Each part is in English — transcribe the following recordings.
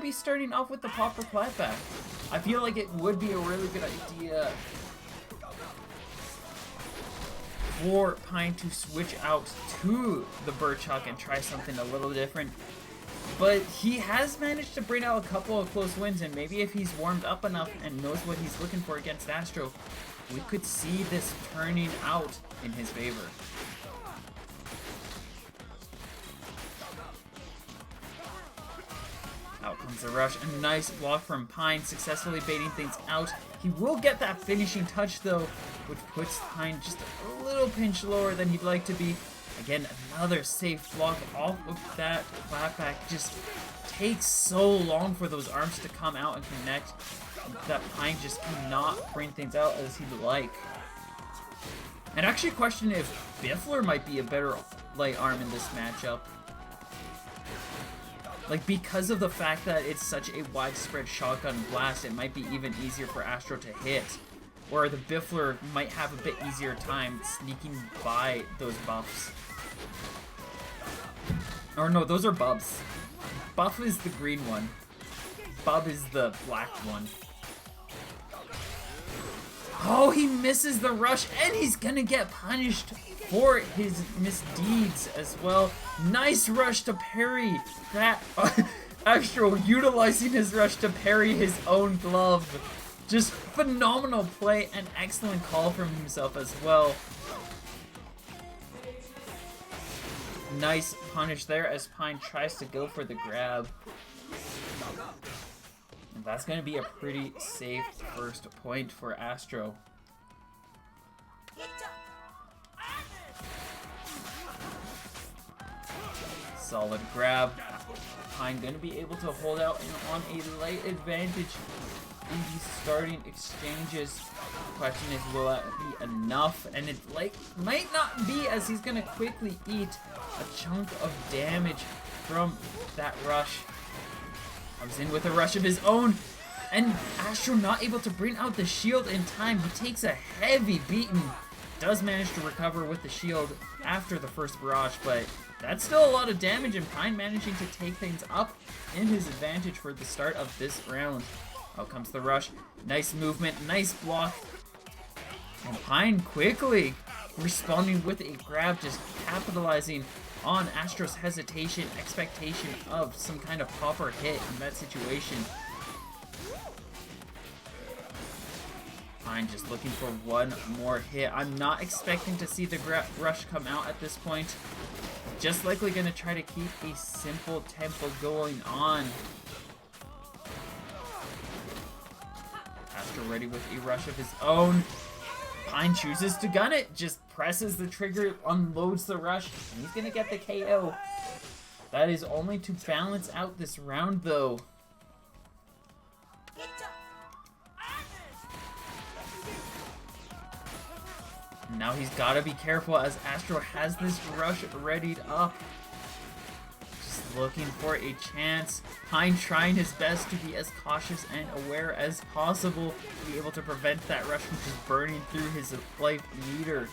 be starting off with the popper clapback. I feel like it would be a really good idea for Pine to switch out to the Birch Hawk and try something a little different. But he has managed to bring out a couple of close wins, and maybe if he's warmed up enough and knows what he's looking for against Astro, we could see this turning out in his favor. Out comes the rush. A nice block from Pine, successfully baiting things out. He will get that finishing touch though, which puts Pine just a little pinch lower than he'd like to be. Again, another safe block off of that clapback. Just takes so long for those arms to come out and connect that Pine just cannot bring things out as he'd like. And actually question if Biffler might be a better light arm in this matchup. Like, because of the fact that it's such a widespread shotgun blast, it might be even easier for Astro to hit. Or the Biffler might have a bit easier time sneaking by those buffs. Or no, those are bubs. Buff is the green one. Bub is the black one. Oh, he misses the rush, and he's gonna get punished for his misdeeds as well. Nice rush to parry that. Astro utilizing his rush to parry his own glove. Just phenomenal play and excellent call from himself as well. Nice punish there as Pine tries to go for the grab. And that's going to be a pretty safe first point for Astro. Solid grab. Pine going to be able to hold out on a light advantage in these starting exchanges. The question is, will that be enough? And it might not be, as he's going to quickly eat a chunk of damage from that rush. Comes in with a rush of his own, and Astro not able to bring out the shield in time. He takes a heavy beating. Does manage to recover with the shield after the first barrage, but that's still a lot of damage, and Pine managing to take things up in his advantage for the start of this round. Out comes the rush. Nice movement, nice block. And Pine quickly responding with a grab, just capitalizing on Astro's hesitation, expectation of some kind of popper hit in that situation. Pine just looking for one more hit. I'm not expecting to see the rush come out at this point. Just likely going to try to keep a simple tempo going on. Astro ready with a rush of his own. Pine chooses to gun it, just presses the trigger, unloads the rush, and he's gonna get the KO. That is only to balance out this round though. Now he's gotta be careful as Astro has this rush readied up. Just looking for a chance. Pine trying his best to be as cautious and aware as possible to be able to prevent that rush from just burning through his life meter.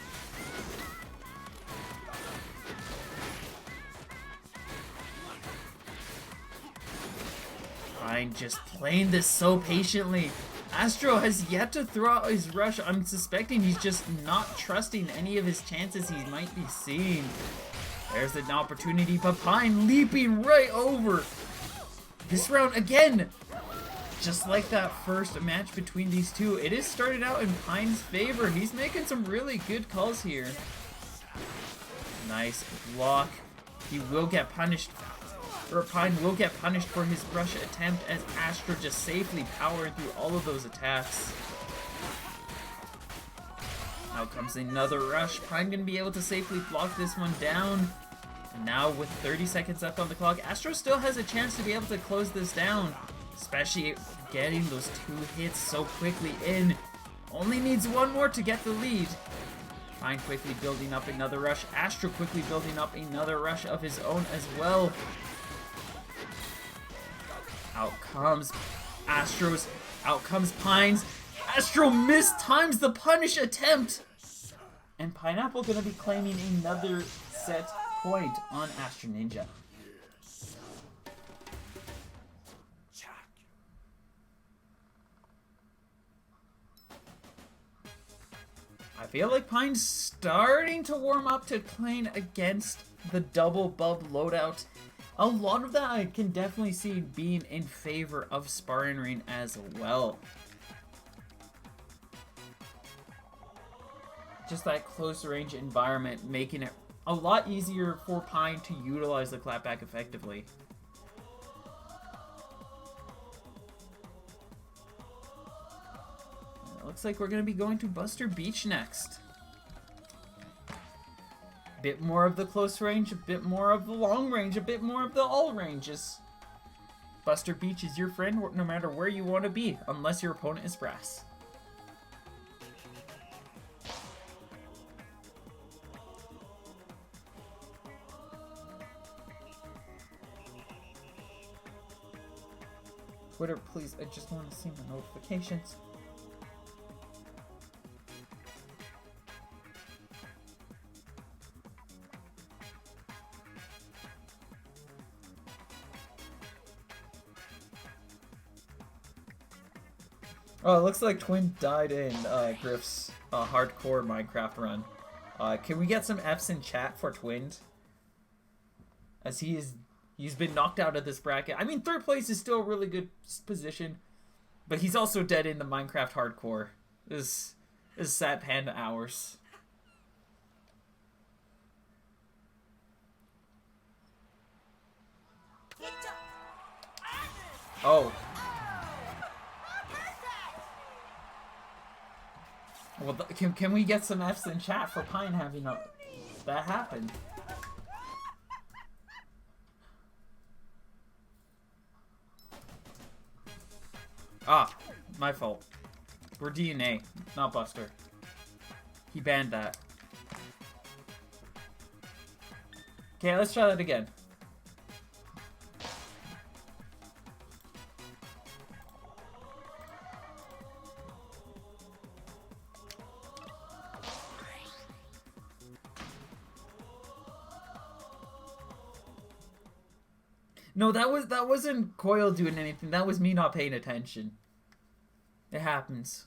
Pine just playing this so patiently. Astro has yet to throw out his rush. I'm suspecting he's just not trusting any of his chances he might be seeing. There's an opportunity, but Pine leaping right over. This round again, just like that first match between these two, it is started out in Pine's favor. He's making some really good calls here. Nice block. He will get punished, or Pine will get punished for his rush attempt as Astro just safely powering through all of those attacks. Now comes another rush. Pine gonna be able to safely block this one down. And now with 30 seconds left on the clock, Astro still has a chance to be able to close this down. Especially getting those two hits so quickly in. Only needs one more to get the lead. Pine quickly building up another rush. Astro quickly building up another rush of his own as well. Out comes Astro's. Out comes Pine's. Astro mistimes the punish attempt. And Pineapple gonna be claiming another set point on AstroNinja. feel like Pine's starting to warm up to playing against the double bub loadout. A lot of that I can definitely see being in favor of Sparring Ring as well. Just that close range environment making it a lot easier for Pine to utilize the clapback effectively. Looks like we're going to be going to Buster Beach next. Bit more of the close range, a bit more of the long range, a bit more of the all ranges. Buster Beach is your friend no matter where you want to be, unless your opponent is brass. Twitter, please, I just want to see my notifications. Oh, it looks like Twin died in Griff's hardcore Minecraft run. Can we get some Fs in chat for Twin? As he's been knocked out of this bracket. I mean, third place is still a really good position, but he's also dead in the Minecraft hardcore. This is sad panda hours. Oh. Well, can we get some Fs in chat for Pine having that happen? Ah, my fault. We're DNA, not Buster. He banned that. Okay, let's try that again. No, that wasn't Coil doing anything. That was me not paying attention. It happens.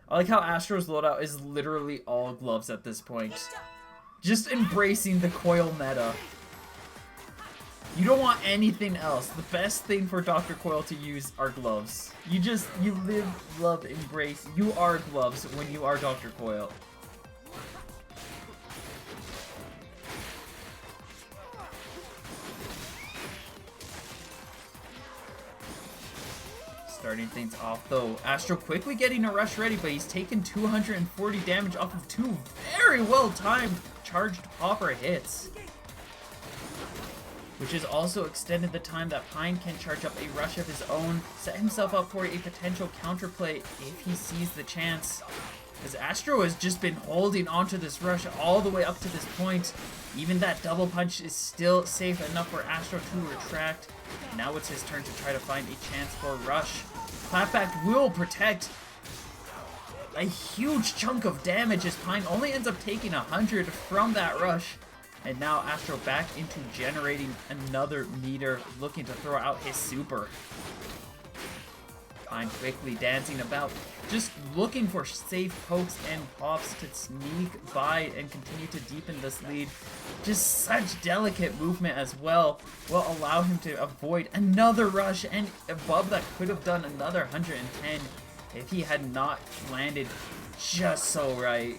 I like how Astro's loadout is literally all gloves at this point. Just embracing the Coil meta. You don't want anything else. The best thing for Dr. Coil to use are gloves. You live, love, embrace. You are gloves when you are Dr. Coil. Starting things off though. Astro quickly getting a rush ready, but he's taken 240 damage off of two very well timed charged popper hits. Which has also extended the time that Pine can charge up a rush of his own, set himself up for a potential counterplay if he sees the chance. As Astro has just been holding onto this rush all the way up to this point. Even that double punch is still safe enough for Astro to retract. Now it's his turn to try to find a chance for a rush. Clapback will protect a huge chunk of damage as Pine only ends up taking 100 from that rush. And now Astro back into generating another meter, looking to throw out his super. Pine quickly dancing about, just looking for safe pokes and pops to sneak by and continue to deepen this lead. Just such delicate movement as well will allow him to avoid another rush and a bub that could have done another 110 if he had not landed just so right.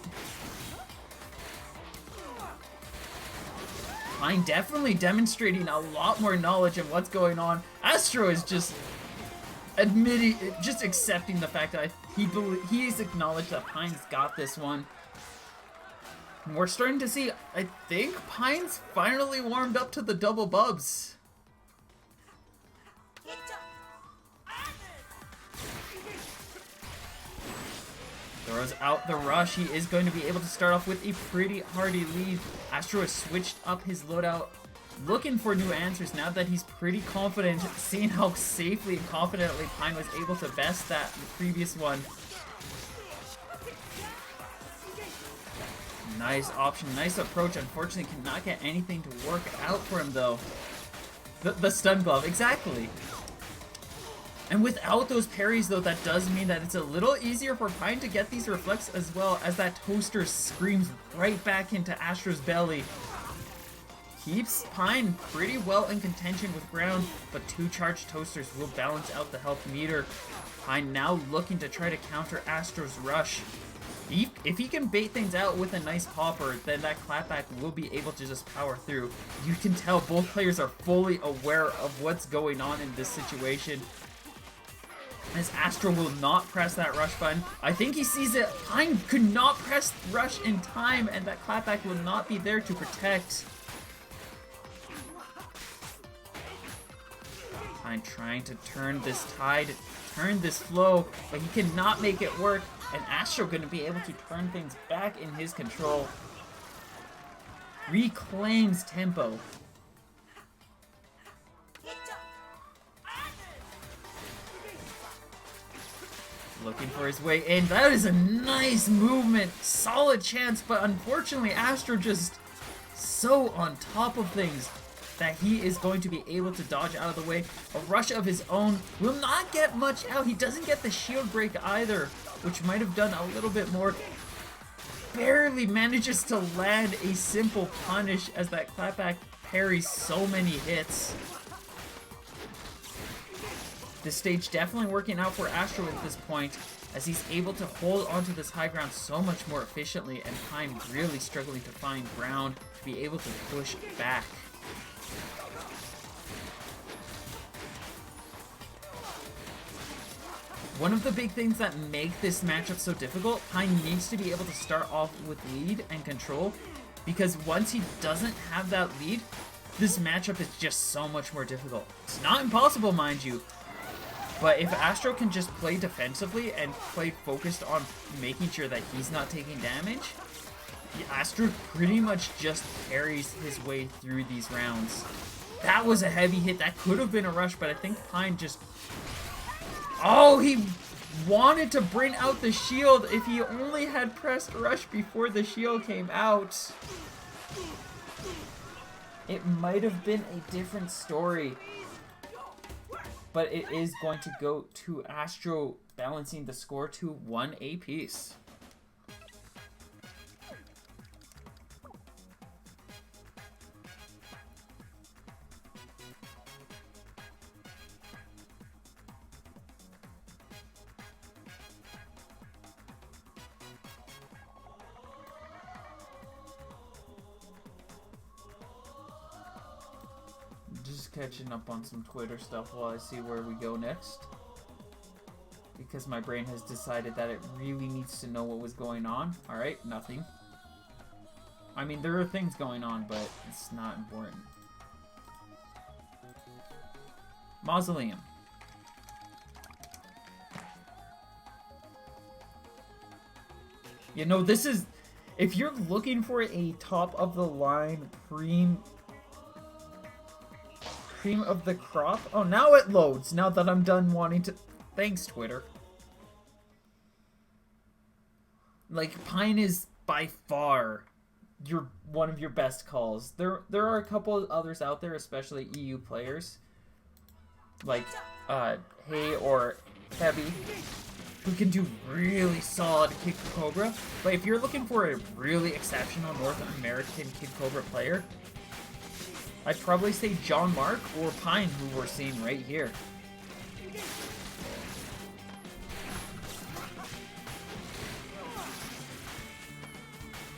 Pine definitely demonstrating a lot more knowledge of what's going on. Astro is just accepting the fact that he's acknowledged that Pine's got this one. And we're starting to see, I think Pine's finally warmed up to the double bubs. Throws out the rush. He is going to be able to start off with a pretty hardy lead. Astro has switched up his loadout, looking for new answers now that he's pretty confident, seeing how safely and confidently Pine was able to best that previous one. Nice option, nice approach. Unfortunately, cannot get anything to work out for him though. The stun glove, exactly. And without those parries, though, that does mean that it's a little easier for Pine to get these reflects as well, as that toaster screams right back into Astro's belly. Keeps Pine pretty well in contention with ground, but 2 charged toasters will balance out the health meter. Pine now looking to try to counter Astro's rush. If he can bait things out with a nice popper, then that clapback will be able to just power through. You can tell both players are fully aware of what's going on in this situation. As Astro will not press that rush button. I think he sees it. Pine could not press rush in time, and that clapback will not be there to protect. Pine trying to turn this tide, turn this flow, but he cannot make it work. And Astro going to be able to turn things back in his control. Reclaims tempo. Looking for his way in. That is a nice movement. Solid chance, but unfortunately Astro just so on top of things that he is going to be able to dodge out of the way. A rush of his own will not get much out. He doesn't get the shield break either, which might have done a little bit more. Barely manages to land a simple punish as that clapback parries so many hits. This stage definitely working out for Astro at this point, as he's able to hold onto this high ground so much more efficiently, and Pine really struggling to find ground to be able to push back. One of the big things that make this matchup so difficult, Pine needs to be able to start off with lead and control, because once he doesn't have that lead, this matchup is just so much more difficult. It's not impossible, mind you, but if Astro can just play defensively and play focused on making sure that he's not taking damage, Astro pretty much just carries his way through these rounds. That was a heavy hit. That could have been a rush, but I think Pine just... Oh, he wanted to bring out the shield. If he only had pressed rush before the shield came out, it might have been a different story. But it is going to go to Astro, balancing the score to 1 apiece. Just catching up on some Twitter stuff while I see where we go next, because my brain has decided that it really needs to know what was going on. Alright, nothing. I mean, there are things going on, but it's not important. Mausoleum. You know, this is... If you're looking for a top-of-the-line cream of the crop... Oh, now it loads, now that I'm done wanting to... Thanks, Twitter. Like, Pine is by far one of your best calls. There are a couple of others out there, especially EU players, like Hey or Heavy, who can do really solid Kid Cobra. But if you're looking for a really exceptional North American Kid Cobra player, I'd probably say John Mark or Pine, who we're seeing right here.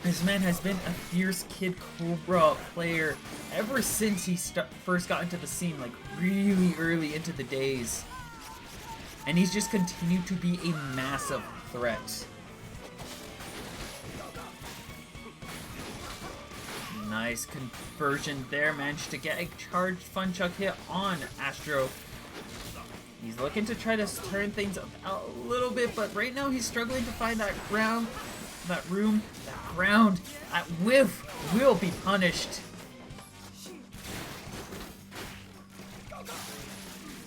This man has been a fierce Kid Cobra player ever since he first got into the scene, like really early into the days. And he's just continued to be a massive threat. Nice conversion there, managed to get a charged Fun Chuck hit on Astro. He's looking to try to turn things up a little bit, but right now he's struggling to find that ground, that room, that ground. That whiff will be punished.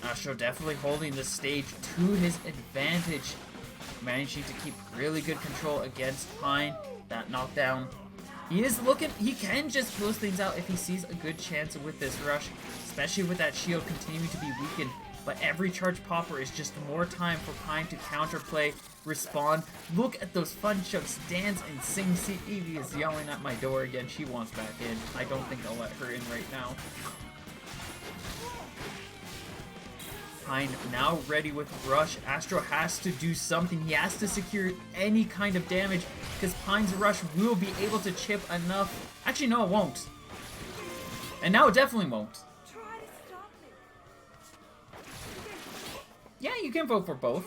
Astro definitely holding the stage to his advantage, managing to keep really good control against Pine. That knockdown. He is looking, he can just close things out if he sees a good chance with this rush, especially with that shield continuing to be weakened. but every charge popper is just more time for Pine to counterplay, respond. Look at those fun chucks dance and sing. See, Evie is yelling at my door again. She wants back in. I don't think I'll let her in right now. Pine now ready with Rush. Astro has to do something. He has to secure any kind of damage because Pine's Rush will be able to chip enough. Actually, no, it won't. And now it definitely won't. Yeah, you can vote for both.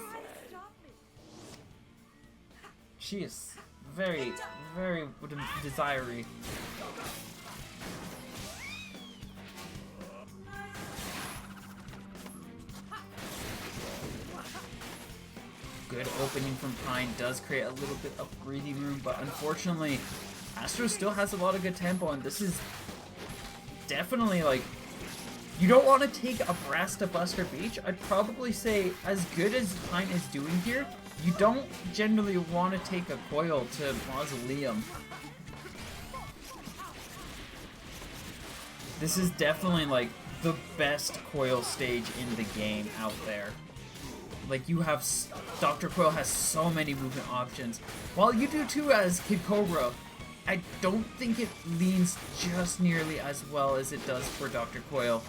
She is very, very desiree. Good opening from Pine does create a little bit of breathing room, but unfortunately, Astro still has a lot of good tempo, and this is definitely like, you don't want to take a Brass to Buster Beach. I'd probably say, as good as Pine is doing here, you don't generally want to take a Coil to Mausoleum. This is definitely like the best Coil stage in the game out there. Like, you have, Dr. Coil has so many movement options. While you do too as Kid Cobra, I don't think it leans just nearly as well as it does for Dr. Coil.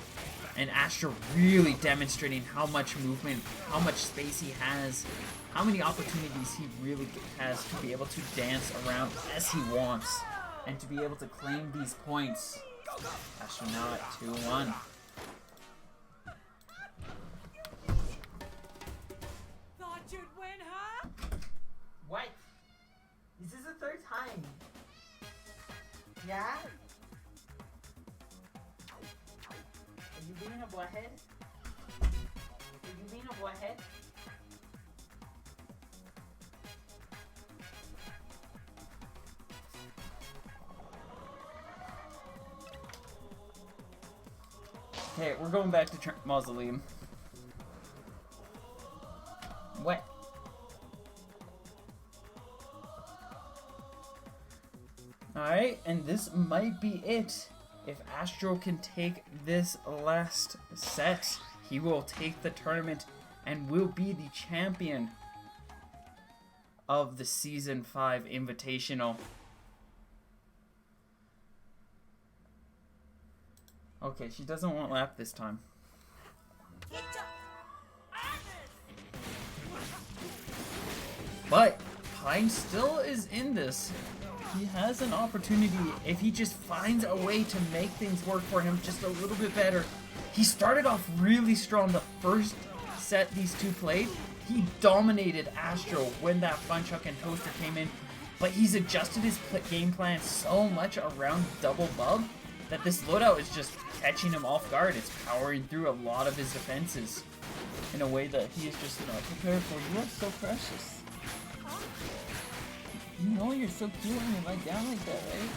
And Astro really demonstrating how much movement, how much space he has, how many opportunities he really has to be able to dance around as he wants, and to be able to claim these points. Astro now at 2-1. What? This is the third time. Yeah? Are you being a butthead? Are you being a butthead? Okay, we're going back to Mausoleum. What? Alright, and this might be it. If Astro can take this last set, he will take the tournament and will be the champion of the Season 5 Invitational. Okay, she doesn't want lap this time. But Pine still is in this. He has an opportunity if he just finds a way to make things work for him just a little bit better. He started off really strong the first set these two played. He dominated Astro when that Fun Chuck and Toaster came in, but he's adjusted his game plan so much around Double Bub that this loadout is just catching him off guard. It's powering through a lot of his defenses in a way that he is just not prepared for. You are so precious. You know you're so cute when you lie down like that, right?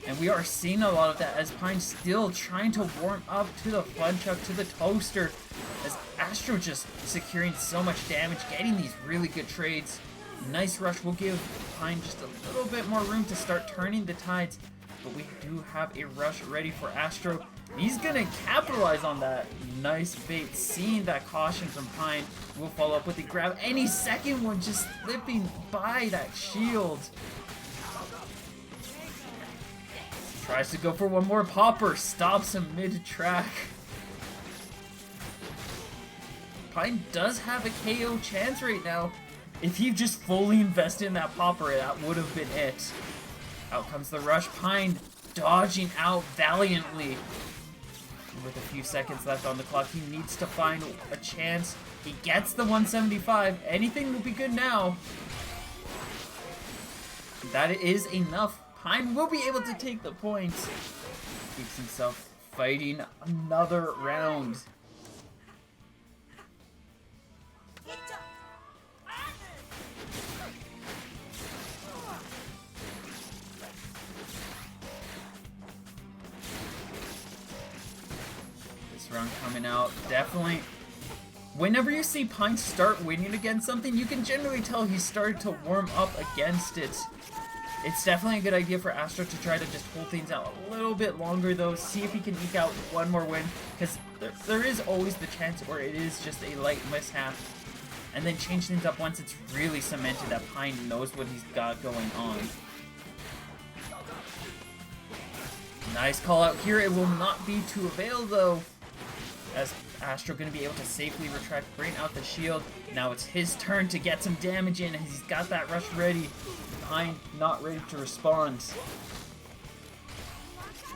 And we are seeing a lot of that as Pine's still trying to warm up to the Fun Chuck, to the Toaster, as Astro just securing so much damage, getting these really good trades. Nice rush will give Pine just a little bit more room to start turning the tides, but we do have a rush ready for Astro. He's gonna capitalize on that. Nice bait. Seeing that caution from Pine, will follow up with the grab. Any second one just slipping by that shield. Tries to go for one more popper. Stops him mid-track. Pine does have a KO chance right now. If he just fully invested in that popper, that would have been it. Out comes the rush. Pine dodging out valiantly. With a few seconds left on the clock, he needs to find a chance. He gets the 175. Anything will be good now. That is enough. Pine will be able to take the points. Keeps himself fighting another round. Run coming out, definitely. Whenever you see Pine start winning against something, you can generally tell he started to warm up against it. It's definitely a good idea for Astro to try to just hold things out a little bit longer, though. See if he can eke out one more win, because there is always the chance where it is just a light mishap. And then change things up once it's really cemented that Pine knows what he's got going on. Nice call out here. It will not be to avail, though, as Astro going to be able to safely retract, bring out the shield. Now it's his turn to get some damage in, and he's got that rush ready. Pine not ready to respond.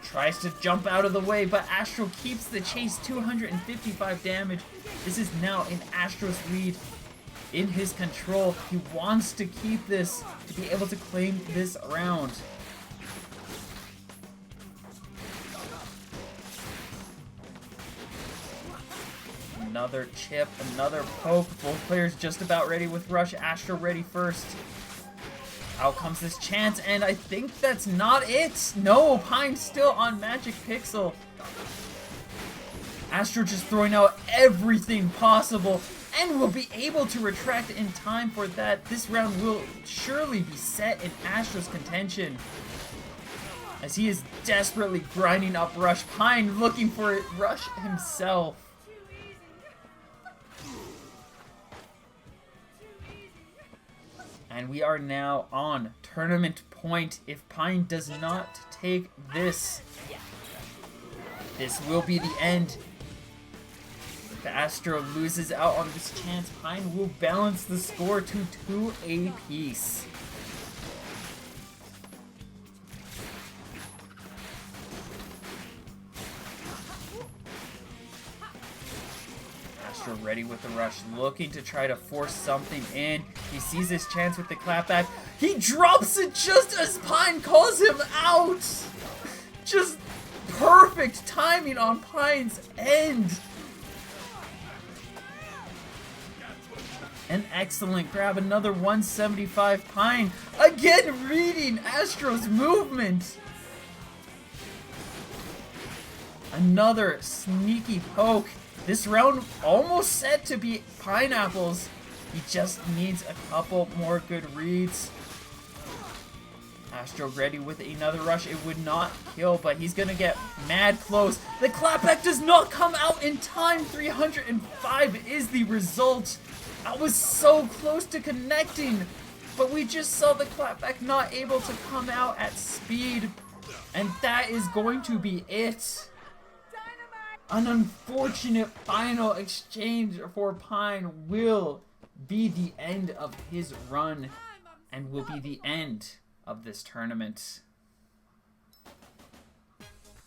Tries to jump out of the way, but Astro keeps the chase. 255 damage. This is now in Astro's lead, in his control. He wants to keep this to be able to claim this round. Another chip, another poke. Both players just about ready with rush. Astro ready first. Out comes this chance, and I think that's not it. No, Pine's still on Magic Pixel. Astro just throwing out everything possible, and will be able to retract in time for that. This round will surely be set in Astro's contention, as he is desperately grinding up rush. Pine looking for it, rush himself. And we are now on tournament point. If Pine does not take this, this will be the end. If Astro loses out on this chance, Pine will balance the score to 2 apiece. Astro ready with the rush, looking to try to force something in. He sees his chance with the clapback. He drops it just as Pine calls him out! Just perfect timing on Pine's end. An excellent grab, another 175. Pine again reading Astro's movement. Another sneaky poke. This round almost set to be Pineapple's. He just needs a couple more good reads. Astro ready with another rush. It would not kill, but he's gonna get mad close. The clapback does not come out in time. 305 is the result. I was so close to connecting, but we just saw the clapback not able to come out at speed, and that is going to be it. An unfortunate final exchange for Pine will be the end of his run, and will be the end of this tournament.